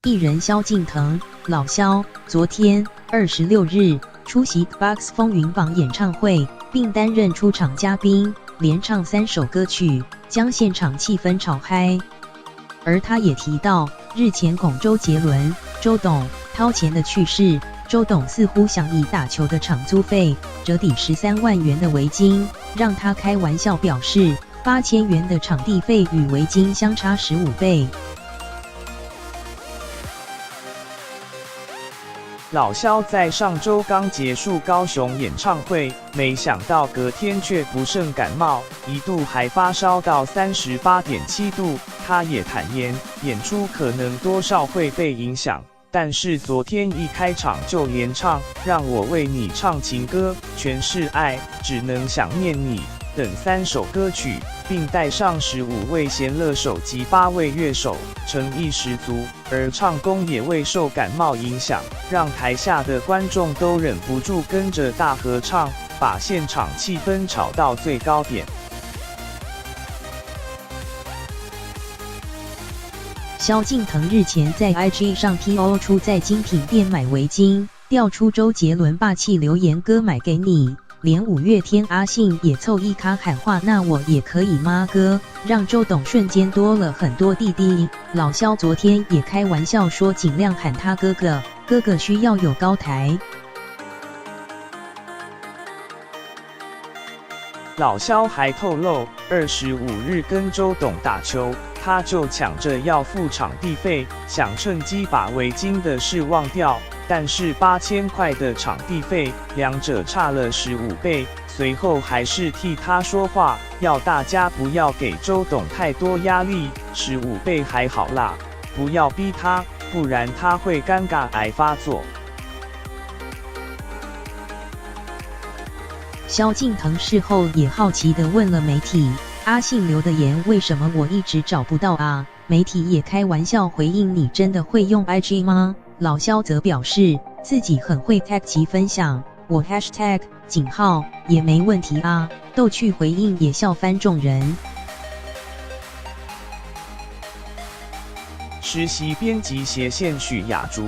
艺人萧敬腾，老萧，昨天26日出席 Box 风云榜演唱会，并担任出场嘉宾，连唱3首歌曲，将现场气氛炒嗨。而他也提到，日前拱周杰伦、周董掏钱的趣事。周董似乎想以打球的场租费折抵13万元的围巾，让他开玩笑表示，8000元的场地费与围巾相差15倍。老萧在上周刚结束高雄演唱会，没想到隔天却不胜感冒，一度还发烧到38.7度。他也坦言，演出可能多少会被影响。但是昨天一开场就连唱让我为你唱情歌，全是爱，只能想念你等3首歌曲，并带上15位弦乐手及8位乐手，诚意十足。而唱功也未受感冒影响，让台下的观众都忍不住跟着大合唱，把现场气氛炒到最高点。萧敬腾日前在 IG 上 PO 出在精品店买围巾，调出周杰伦霸气留言歌买给你，连五月天阿信也凑一咖喊话那我也可以吗歌，让周董瞬间多了很多弟弟。老萧昨天也开玩笑说尽量喊他哥哥，哥哥需要有高台。老萧还透露，25日跟周董打球，他就抢着要付场地费，想趁机把围巾的事忘掉。但是8000块的场地费，两者差了15倍。随后还是替他说话，要大家不要给周董太多压力，15倍还好啦，不要逼他，不然他会尴尬癌发作。萧敬腾事后也好奇地问了媒体，阿信留的言为什么我一直找不到啊？媒体也开玩笑回应，你真的会用 IG 吗？老萧则表示自己很会 tag 及分享，我 hashtag 井号也没问题啊，逗趣回应也笑翻众人。实习编辑斜线许雅竹。